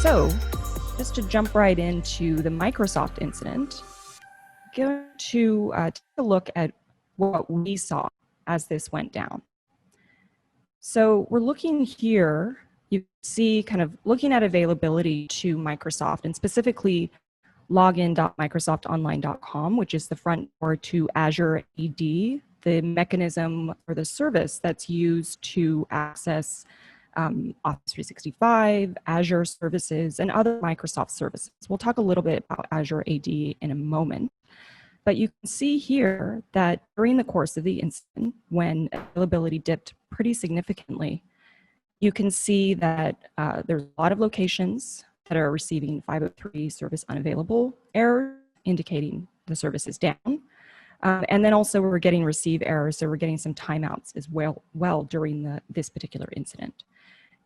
So just to jump right into the Microsoft incident, I'm going to take a look at what we saw as this went down. So we're looking here, you see kind of looking at availability to Microsoft and specifically login.microsoftonline.com, which is the front door to Azure AD, the mechanism or the service that's used to access Office 365, Azure services, and other Microsoft services. We'll talk a little bit about Azure AD in a moment. But you can see here that during the course of the incident, when availability dipped pretty significantly, you can see that there's a lot of locations that are receiving 503 service unavailable errors, indicating the service is down. And then also we're getting receive errors, so we're getting some timeouts as well during this particular incident.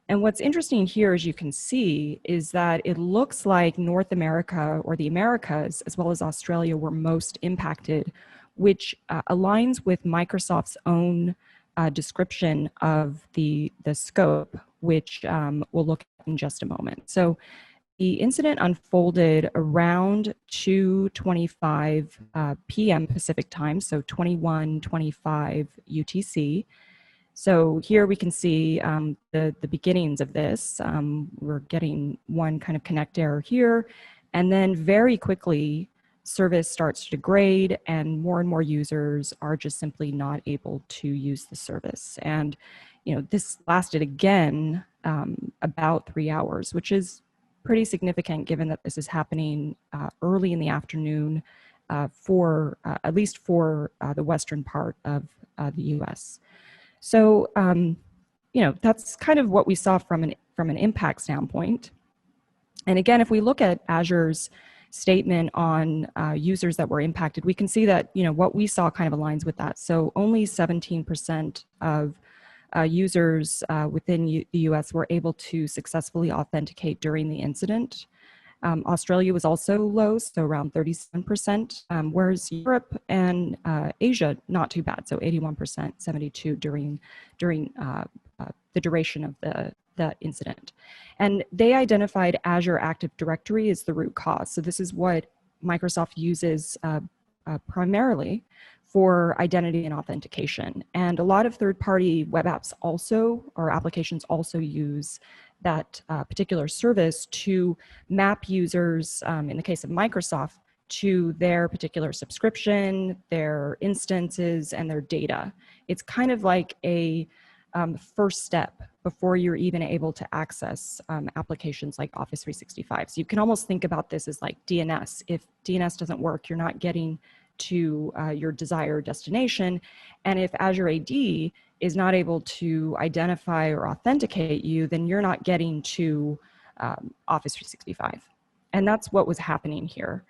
And what's interesting here, as you can see, is that it looks like North America or the Americas, as well as Australia, were most impacted, which aligns with Microsoft's own description of the scope, which we'll look at in just a moment. So the incident unfolded around 2:25 p.m. Pacific time, so 21:25 UTC. So here we can see the beginnings of this. We're getting one kind of connect error here, and then very quickly service starts to degrade and more users are just simply not able to use the service. And this lasted again about 3 hours, which is pretty significant given that this is happening early in the afternoon at least for the western part of the US. So, that's kind of what we saw from an impact standpoint. And again, if we look at Azure's statement on users that were impacted, we can see that, what we saw kind of aligns with that. So only 17% of users within the US were able to successfully authenticate during the incident. Australia was also low, so around 37%, whereas Europe and Asia, not too bad, so 81%, 72% during the duration of the incident. And they identified Azure Active Directory as the root cause. So this is what Microsoft uses primarily for identity and authentication. And a lot of third-party web apps or applications also use that particular service to map users, in the case of Microsoft, to their particular subscription, their instances, and their data. It's kind of like a first step before you're even able to access applications like Office 365. So you can almost think about this as like DNS. If DNS doesn't work, you're not getting to your desired destination. And if Azure AD is not able to identify or authenticate you, then you're not getting to Office 365. And that's what was happening here.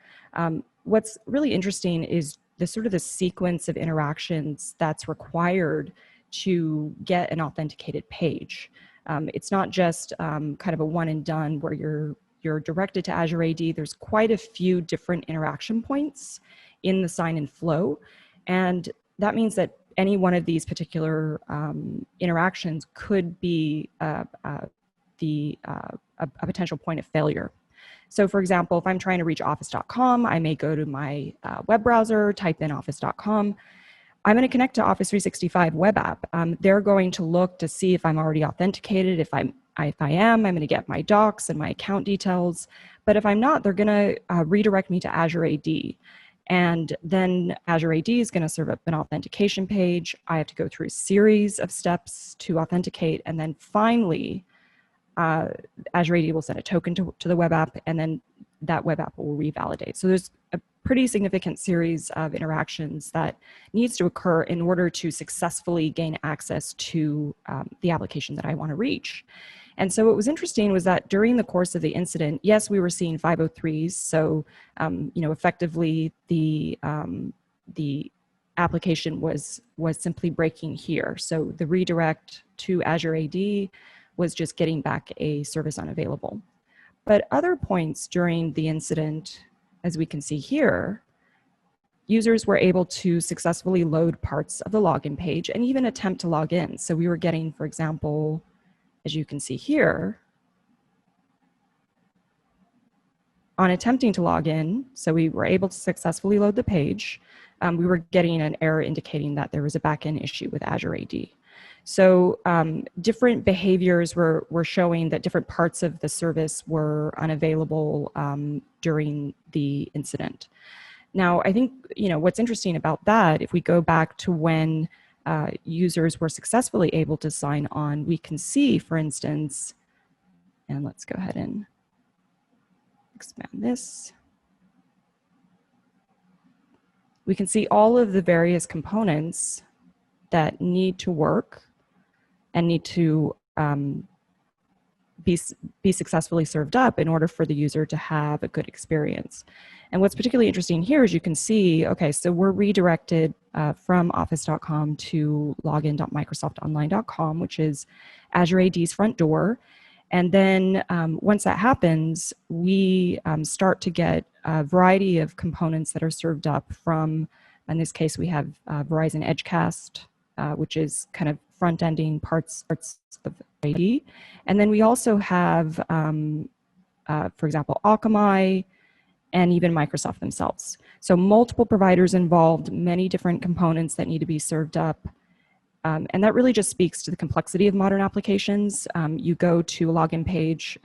What's really interesting is the sequence of interactions that's required to get an authenticated page. It's not just kind of a one and done where you're directed to Azure AD. There's quite a few different interaction points in the sign-in flow. And that means that any one of these particular interactions could be a potential point of failure. So for example, if I'm trying to reach office.com, I may go to my web browser, type in office.com. I'm going to connect to Office 365 web app. They're going to look to see if I'm already authenticated. If I am, I'm going to get my docs and my account details. But if I'm not, they're going to redirect me to Azure AD. And then Azure AD is going to serve up an authentication page. I have to go through a series of steps to authenticate. And then finally, Azure AD will send a token to the web app, and then that web app will revalidate. So there's a pretty significant series of interactions that needs to occur in order to successfully gain access to the application that I want to reach. And so what was interesting was that during the course of the incident, yes, we were seeing 503s. So, effectively the application was simply breaking here. So the redirect to Azure AD was just getting back a service unavailable. But other points during the incident, as we can see here, users were able to successfully load parts of the login page and even attempt to log in. So we were getting, for example, as you can see here, on attempting to log in, so we were able to successfully load the page, we were getting an error indicating that there was a backend issue with Azure AD. So different behaviors were showing that different parts of the service were unavailable during the incident. Now, I think, what's interesting about that, if we go back to when users were successfully able to sign on, we can see, for instance, and let's go ahead and expand this. We can see all of the various components that need to work and need to be successfully served up in order for the user to have a good experience. And what's particularly interesting here is you can see, okay, so we're redirected from office.com to login.microsoftonline.com, which is Azure AD's front door. And then once that happens, we start to get a variety of components that are served up from, in this case, we have Verizon Edgecast, which is kind of front-ending parts of AD. And then we also have, for example, Akamai and even Microsoft themselves. So multiple providers involved, many different components that need to be served up. And that really just speaks to the complexity of modern applications. You go to a login page,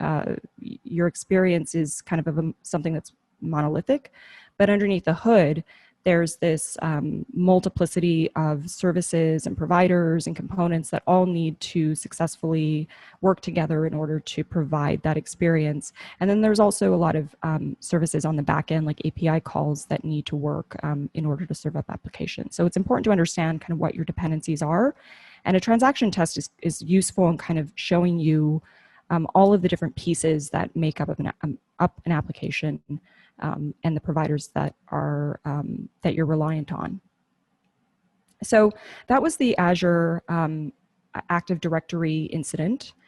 your experience is kind of something that's monolithic, but underneath the hood, there's this multiplicity of services and providers and components that all need to successfully work together in order to provide that experience. And then there's also a lot of services on the back end, like API calls, that need to work in order to serve up applications. So it's important to understand kind of what your dependencies are. And a transaction test is useful in kind of showing you all of the different pieces that make up an application and the providers that are that you're reliant on. So that was the Azure Active Directory incident.